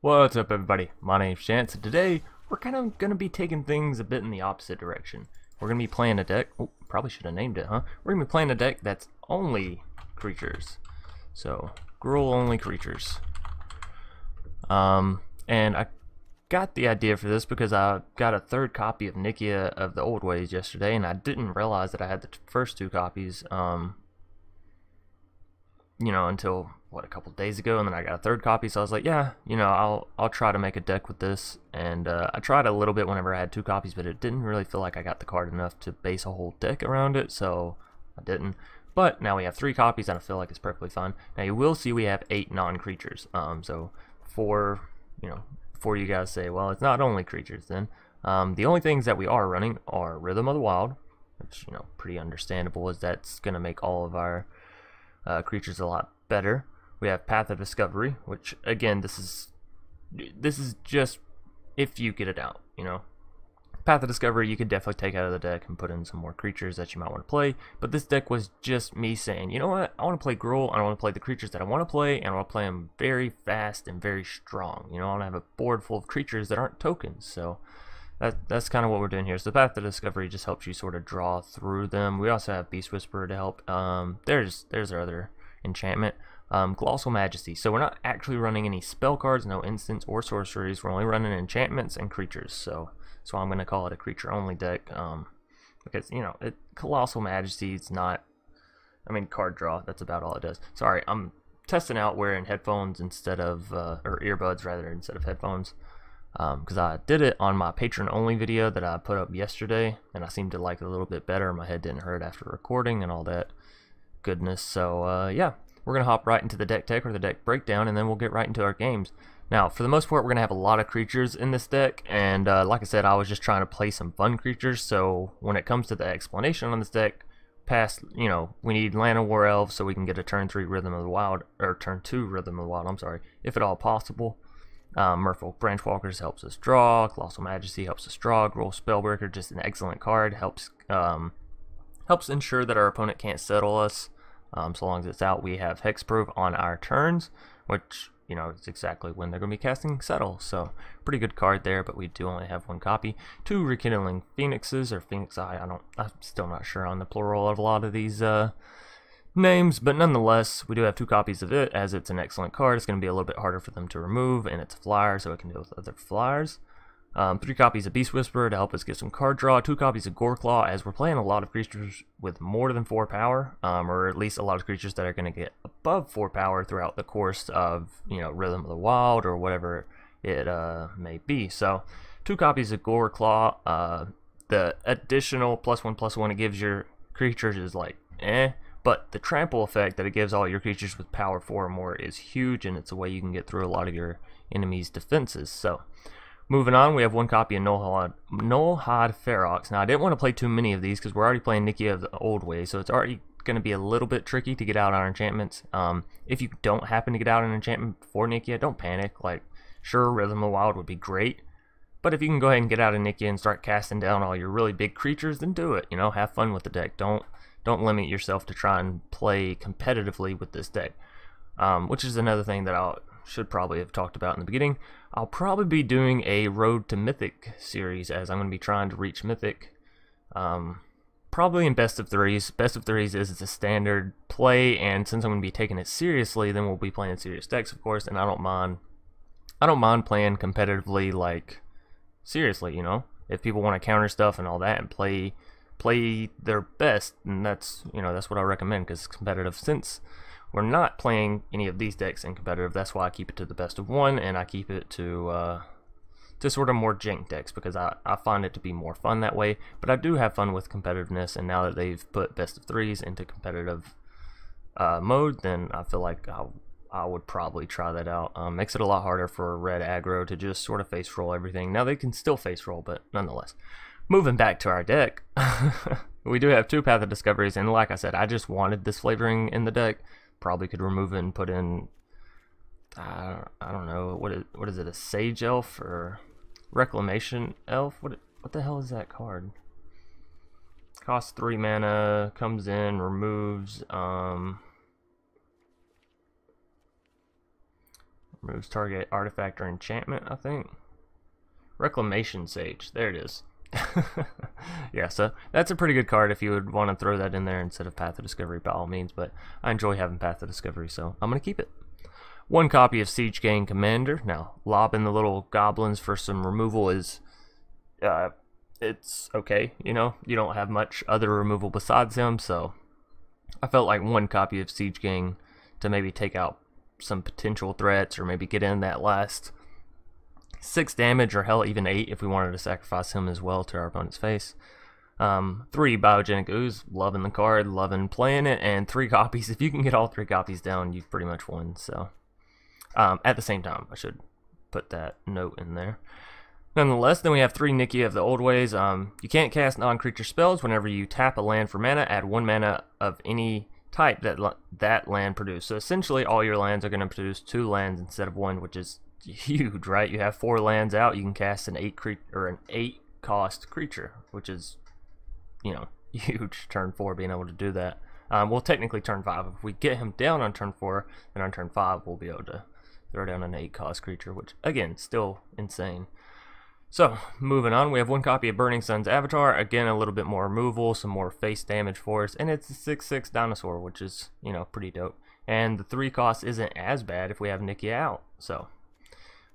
What's up, everybody? My name's Chance, and today we're kind of going to be taking things a bit in the opposite direction. We're going to be playing a deck. Oh, probably should have named it, huh? We're going to be playing a deck that's only creatures. So, Gruul only creatures. And I got the idea for this because I got a third copy of Nikya of the Old Ways yesterday, and I didn't realize that I had the first two copies, until what, a couple days ago, and then I got a third copy. So I was like, yeah, I'll try to make a deck with this. And I tried a little bit whenever I had two copies, but it didn't really feel like I got the card enough to base a whole deck around it, so I didn't. But now we have three copies, and I feel like it's perfectly fine. Now you will see we have 8 non-creatures. So before you guys say, well, it's not only creatures, then the only things that we are running are Rhythm of the Wild, which pretty understandable, as that's gonna make all of our creatures a lot better. We have Path of Discovery, which again, this is just if you get it out. Path of Discovery you could definitely take out of the deck and put in some more creatures that you might want to play, but this deck was just me saying, you know what, I want to play Gruul, I want to play the creatures that I want to play, and I want to play them very fast and very strong. I want to have a board full of creatures that aren't tokens, so that's kind of what we're doing here. So the Path of Discovery just helps you sort of draw through them. We also have Beast Whisperer to help. There's our other enchantment. Colossal Majesty. So we're not actually running any spell cards, no instants or sorceries. We're only running enchantments and creatures. So I'm going to call it a creature only deck, because Colossal Majesty is not, card draw, that's about all it does. Sorry, I'm testing out wearing headphones instead of or earbuds rather, instead of headphones, because I did it on my patron only video that I put up yesterday, and I seemed to like it a little bit better. My head didn't hurt after recording and all that goodness. So yeah, we're gonna hop right into the deck tech, or the deck breakdown, and then we'll get right into our games. Now, for the most part, we're gonna have a lot of creatures in this deck, and like I said, I was just trying to play some fun creatures. So when it comes to the explanation on this deck, we need Llanowar Elves so we can get a turn 3 Rhythm of the Wild, or turn 2 Rhythm of the Wild, I'm sorry, if at all possible. Merfolk Branchwalkers helps us draw. Colossal Majesty helps us draw. Gruul Spellbreaker, just an excellent card, helps ensure that our opponent can't settle us. So long as it's out. We have Hexproof on our turns, which it's exactly when they're going to be casting Settle. So pretty good card there, but we do only have one copy. 2 Rekindling Phoenixes, or Phoenix Eye. I'm still not sure on the plural of a lot of these names, but nonetheless, we do have 2 copies of it, as it's an excellent card. It's going to be a little bit harder for them to remove, and it's a flyer, so it can deal with other flyers. 3 copies of Beast Whisperer to help us get some card draw. 2 copies of Goreclaw, as we're playing a lot of creatures with more than 4 power, or at least a lot of creatures that are going to get above 4 power throughout the course of Rhythm of the Wild, or whatever it may be. So 2 copies of Goreclaw. The additional +1/+1 it gives your creatures is like but the trample effect that it gives all your creatures with power 4 or more is huge, and it's a way you can get through a lot of your enemy's defenses. So moving on, we have 1 copy of Nullhide Ferox. Now, I didn't want to play too many of these because we're already playing Nikya of the Old Way, so it's already going to be a little bit tricky to get out our enchantments. If you don't happen to get out an enchantment before Nikya, don't panic. Like, sure, Rhythm of the Wild would be great, but if you can go ahead and get out of Nikya and start casting down all your really big creatures, then do it. Have fun with the deck. Don't limit yourself to try and play competitively with this deck, which is another thing that I should probably have talked about in the beginning. I'll probably be doing a Road to Mythic series, as I'm going to be trying to reach Mythic, probably in best of threes. Best of threes is the standard play, and since I'm going to be taking it seriously, then we'll be playing serious decks, of course, and I don't mind playing competitively, like seriously. If people want to counter stuff and all that and play their best, and that's what I recommend, because it's competitive. Since we're not playing any of these decks in competitive, that's why I keep it to the best of 1, and I keep it to sort of more jank decks, because I find it to be more fun that way. But I do have fun with competitiveness, and now that they've put best of 3s into competitive mode, then I feel like I would probably try that out. Makes it a lot harder for red aggro to just sort of face roll everything. Now they can still face roll, but nonetheless. Moving back to our deck, we do have 2 Path of Discoveries, and like I said, I just wanted this flavoring in the deck. Probably could remove it and put in, I don't know, what is it, a Sage Elf or Reclamation Elf? What the hell is that card? Costs 3 mana, comes in, removes Removes target artifact or enchantment, I think. Reclamation Sage. There it is. Yeah, so that's a pretty good card if you would want to throw that in there instead of Path of Discovery by all means, but I enjoy having Path of Discovery, so I'm going to keep it. One copy of Siege Gang Commander. Now, lobbing the little goblins for some removal is, it's okay, you know? You don't have much other removal besides him, so I felt like one copy of Siege Gang to maybe take out some potential threats or maybe get in that last 6 damage or hell even 8 if we wanted to sacrifice him as well to our opponent's face. 3 Biogenic Ooze, loving the card, loving playing it, and 3 copies. If you can get all 3 copies down, you've pretty much won. So at the same time, I should put that note in there. Nonetheless, then we have 3 Nikya of the old ways. You can't cast non-creature spells whenever you tap a land for mana. Add 1 mana of any type that land produced. So essentially, all your lands are going to produce 2 lands instead of 1, which is huge, right? You have 4 lands out. You can cast an 8 cost creature, which is, you know, huge. Turn 4 being able to do that. Well, technically turn 5. If we get him down on turn 4, then on turn 5 we'll be able to throw down an 8 cost creature, which again, still insane. So, moving on, we have 1 copy of Burning Sun's Avatar. Again, a little bit more removal, some more face damage for us, and it's a 6/6 dinosaur, which is, you know, pretty dope. And the 3 cost isn't as bad if we have Nikya out. So,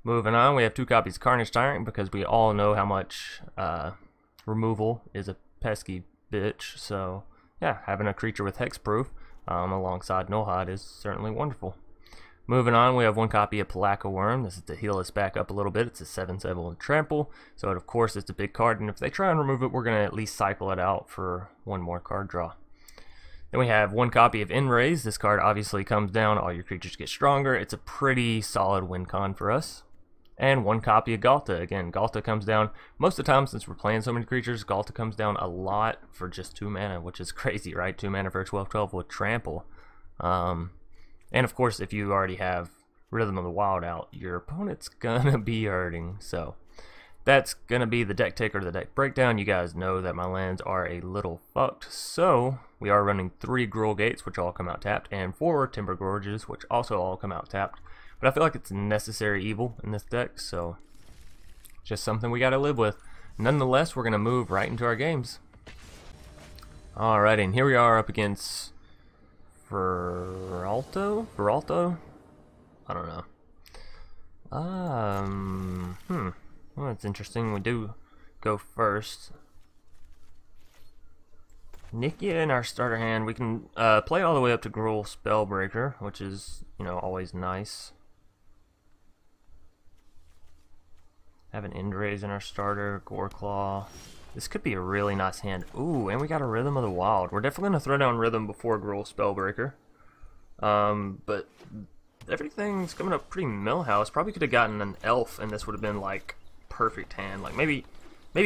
moving on, we have 2 copies of Carnage Tyrant because we all know how much removal is a pesky bitch. So, yeah, having a creature with hexproof alongside Nullhide is certainly wonderful. Moving on, we have 1 copy of Pelakka Wurm. This is to heal us back up a little bit. It's a 7/7 and trample, so of course it's a big card, and if they try and remove it, we're going to at least cycle it out for 1 more card draw. Then we have 1 copy of End-Raze. This card obviously comes down, all your creatures get stronger. It's a pretty solid win con for us. And 1 copy of Ghalta. Again, Ghalta comes down, most of the time since we're playing so many creatures, Ghalta comes down a lot for just 2 mana, which is crazy, right? 2 mana for a 12/12 with trample. And of course, if you already have Rhythm of the Wild out, your opponent's gonna be hurting. So that's gonna be the deck taker to the deck breakdown. You guys know that my lands are a little fucked, so we are running 3 Gruul Gates, which all come out tapped, and 4 Timber Gorges, which also all come out tapped. But I feel like it's a necessary evil in this deck, so just something we gotta live with. Nonetheless, we're gonna move right into our games. Alrighty, and here we are up against Veralto? I don't know. Well, that's interesting. We do go first. Nikya in our starter hand. We can play all the way up to Gruul Spellbreaker, which is, you know, always nice. Have an End-Raze in our starter, Goreclaw. This could be a really nice hand. Ooh, and we got a Rhythm of the Wild. We're definitely going to throw down Rhythm before Gruul Spellbreaker. But everything's coming up pretty millhouse. Probably could have gotten an Elf, and this would have been, like, perfect hand. Like, maybe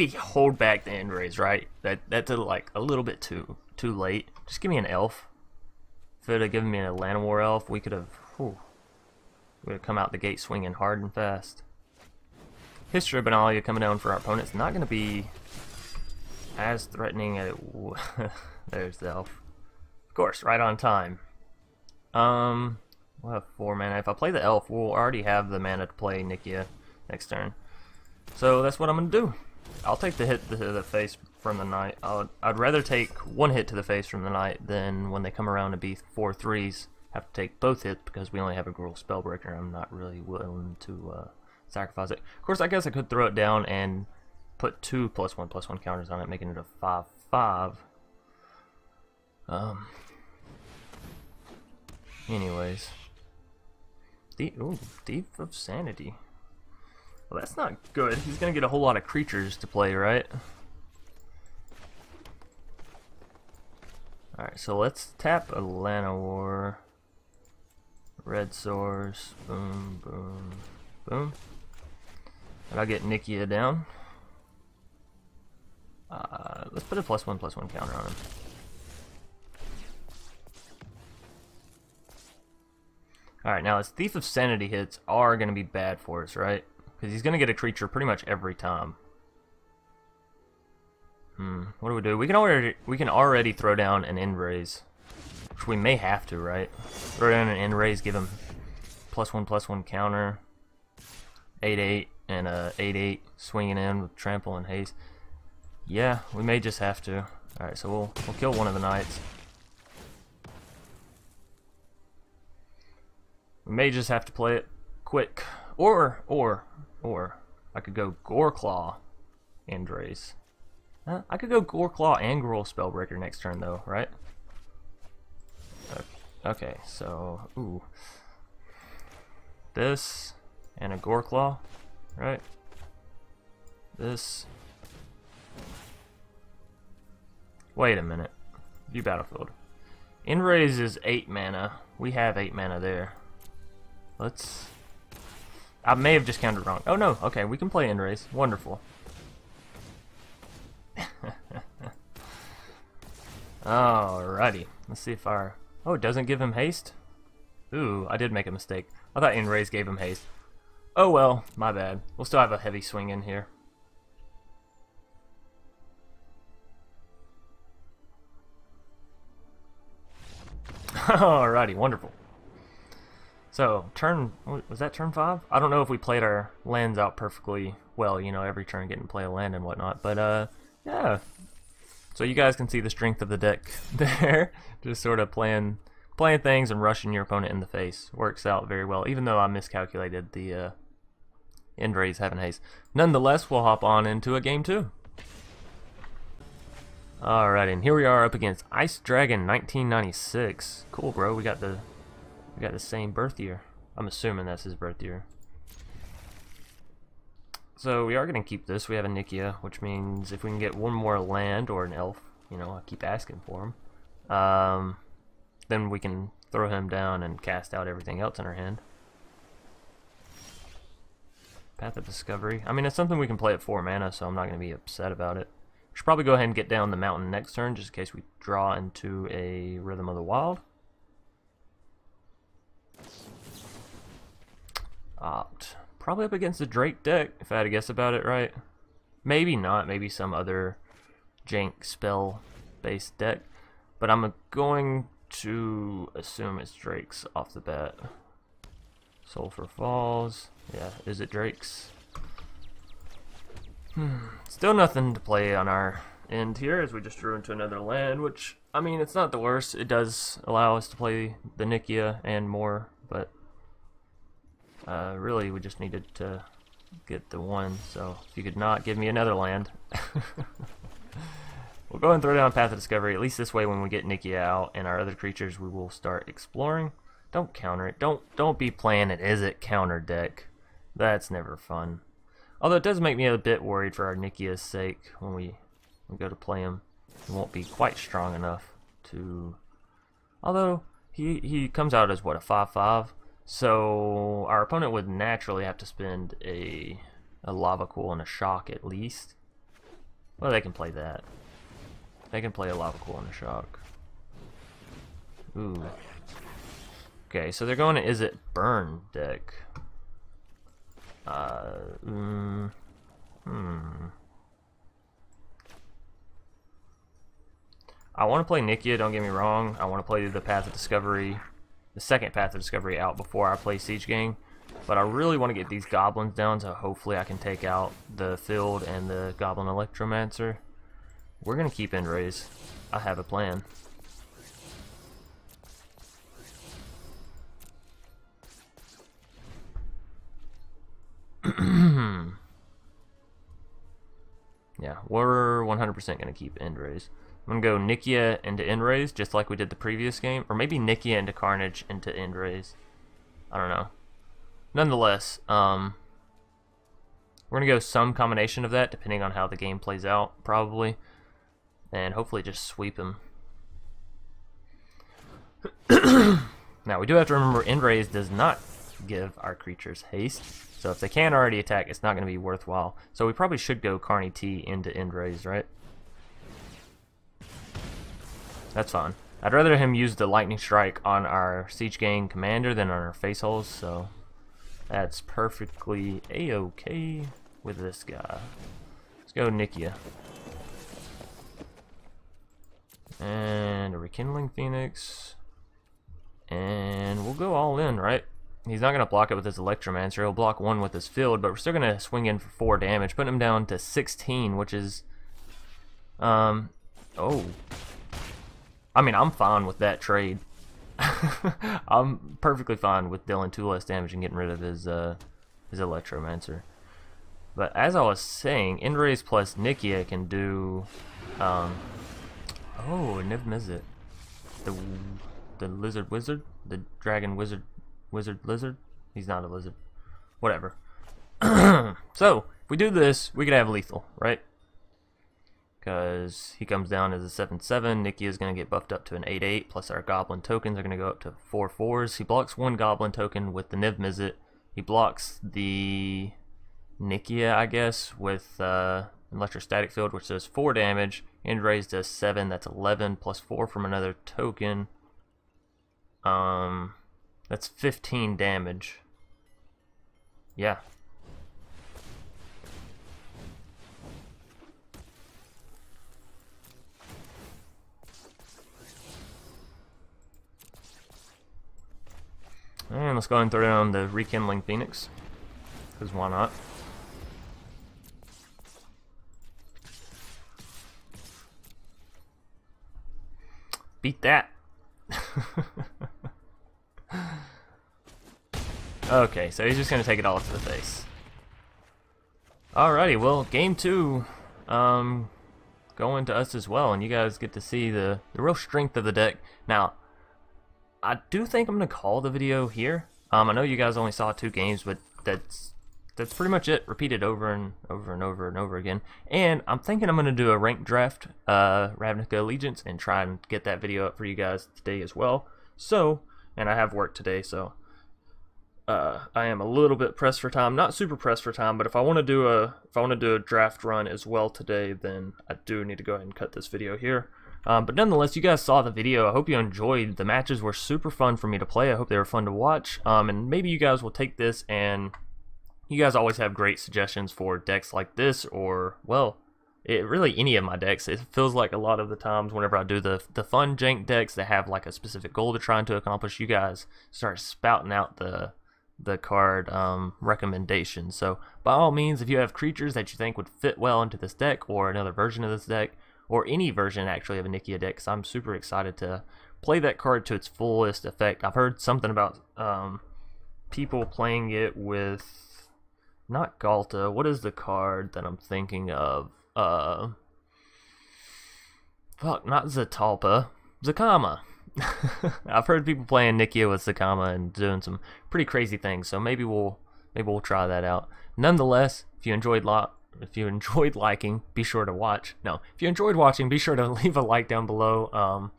hold back the End-Raze, right? That's like a little bit too late. Just give me an Elf. If it would have given me a Llanowar Elf, we could have come out the gate swinging hard and fast. History of Benalia coming down for our opponents. Not going to be as threatening as there's the Elf. Of course, right on time. We'll have 4 mana. If I play the Elf, we'll already have the mana to play Nikya next turn. So that's what I'm going to do. I'll take the hit to the face from the night. I'd rather take 1 hit to the face from the night than when they come around to be 4 3s, have to take both hits because we only have a Gruul Spellbreaker. I'm not really willing to sacrifice it. Of course, I guess I could throw it down and put 2 +1/+1 counters on it, making it a 5/5. Anyways. Thief of Sanity. Well, that's not good. He's gonna get a whole lot of creatures to play, right? Alright, so let's tap a Llanowar. Red Source. Boom, boom, boom. And I'll get Nikya down. Let's put a +1/+1 counter on him. Alright, now his Thief of Sanity hits are going to be bad for us, right? Because he's going to get a creature pretty much every time. What do we do? We can already throw down an End-Raze. Which we may have to, right? Throw down an End-Raze, give him +1/+1 counter, 8/8, and a 8/8 swinging in with trample and haste. Yeah, we may just have to. Alright, so we'll kill one of the knights. We may just have to play it quick. Or I could go Goreclaw End-Raze. I could go Goreclaw and Gruul Spellbreaker next turn though, right? Okay, so ooh. This and a Goreclaw, right? This. Wait a minute. View battlefield. End-Raze is 8 mana. We have 8 mana there. Let's... I may have just counted wrong. Oh no, okay, we can play End-Raze. Wonderful. Alrighty. Let's see if our... Oh, it doesn't give him haste? Ooh, I did make a mistake. I thought End-Raze gave him haste. Oh well, my bad. We'll still have a heavy swing in here. Alrighty, wonderful. So, was that turn 5? I don't know if we played our lands out perfectly well, you know, every turn getting to play a land and whatnot, but yeah. So you guys can see the strength of the deck there. Just sort of playing things and rushing your opponent in the face. Works out very well, even though I miscalculated the End-Raze having haste. Nonetheless, we'll hop on into a game 2. Alright, and here we are up against Ice Dragon 1996. Cool, bro. We got the same birth year. I'm assuming that's his birth year. So we are going to keep this. We have a Nikya, which means if we can get one more land or an elf, you know, I keep asking for him, then we can throw him down and cast out everything else in our hand. Path of Discovery. I mean, it's something we can play at 4 mana, so I'm not going to be upset about it. Should probably go ahead and get down the mountain next turn, just in case we draw into a Rhythm of the Wild. Probably up against the Drake deck, if I had to guess about it right. Maybe not, maybe some other jank spell-based deck. But I'm going to assume it's Drake's off the bat. Sulfur Falls. Yeah, is it Drake's? Still nothing to play on our end here, as we just drew into another land, which, I mean, it's not the worst. It does allow us to play the Nikya and more, but really we just needed to get the one, so if you could not give me another land. We'll go and throw down Path of Discovery. At least this way when we get Nikya out and our other creatures, we will start exploring. Don't counter it. Don't be playing an is it counter deck. That's never fun. Although it does make me a bit worried for our Nikya's sake when we go to play him. He won't be quite strong enough to... Although, he comes out as, what, a 5/5? So, our opponent would naturally have to spend a Lava Cool and a Shock at least. Well, they can play that. They can play a Lava Cool and a Shock. Ooh. Okay, so they're going to Is It Burn deck. I want to play Nikya, don't get me wrong. I want to play the Path of Discovery, the second Path of Discovery out before I play Siege Gang. But I really want to get these goblins down, so hopefully I can take out the Field and the Goblin Electromancer. We're going to keep End-Raze. I have a plan. Yeah, we're 100% going to keep End-Raze. I'm going to go Nikya into End-Raze, just like we did the previous game. Or maybe Nikya into Carnage into End-Raze. I don't know. Nonetheless, we're going to go some combination of that, depending on how the game plays out, probably. And hopefully just sweep him. Now, we do have to remember End-Raze does not give our creatures haste. So if they can't already attack, it's not going to be worthwhile. So we probably should go Carnage T into End-Raze, right? That's fine. I'd rather him use the Lightning Strike on our Siege Gang commander than on our face holes, so that's perfectly a-okay with this guy. Let's go Nikya. And a Rekindling Phoenix. And we'll go all in, right? He's not going to block it with his Electromancer. He'll block 1 with his field, but we're still going to swing in for 4 damage, putting him down to 16, which is... oh. I mean, I'm fine with that trade. I'm perfectly fine with dealing 2 less damage and getting rid of his Electromancer. But as I was saying, End-Raze plus Nikya can do... oh, Niv Mizzet. The Lizard Wizard? The Dragon Wizard Lizard? He's not a lizard. Whatever. So, if we do this, we could have lethal, right? Because he comes down as a 7/7. Nikya is going to get buffed up to an 8/8, plus our Goblin tokens are going to go up to 4/4s. He blocks 1 Goblin token with the Niv Mizzet. He blocks the Nikya, I guess, with Electrostatic Field, which does 4 damage. End-Raze does 7, that's 11, plus 4 from another token. That's 15 damage. Yeah. And let's go ahead and throw down the Rekindling Phoenix, because why not? Beat that. Okay, so he's just going to take it all to the face. Alrighty, well, game 2 going to us as well, and you guys get to see the real strength of the deck. Now, I do think I'm going to call the video here. I know you guys only saw 2 games, but that's pretty much it, repeated over and over and over and over again. And I'm thinking I'm going to do a ranked draft, Ravnica Allegiance, and try and get that video up for you guys today as well. So, and I have work today, so I am a little bit pressed for time. Not super pressed for time, but if I want to do a draft run as well today, then I do need to go ahead and cut this video here. But nonetheless, you guys saw the video. I hope you enjoyed. The matches were super fun for me to play. I hope they were fun to watch. And maybe you guys will take this, and you guys always have great suggestions for decks like this, or, well, really any of my decks. It feels like a lot of the times whenever I do the fun jank decks that have like a specific goal to trying to accomplish, you guys start spouting out the card recommendations. So by all means, if you have creatures that you think would fit well into this deck, or another version of this deck, or any version actually of a Nikya deck, because I'm super excited to play that card to its fullest effect. I've heard something about people playing it with, not Ghalta, what is the card that I'm thinking of? Fuck, not Zatalpa, Zakama. I've heard people playing Nikya with Zakama and doing some pretty crazy things, so maybe we'll try that out. Nonetheless, if you enjoyed liking, be sure to watch. No, if you enjoyed watching, be sure to leave a like down below.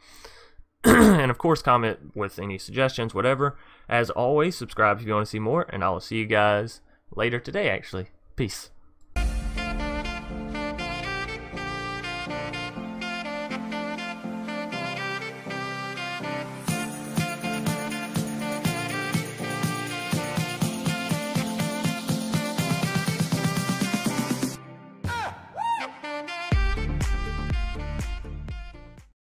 And of course, comment with any suggestions, whatever. As always, subscribe if you want to see more, and I will see you guys later today, actually. Peace.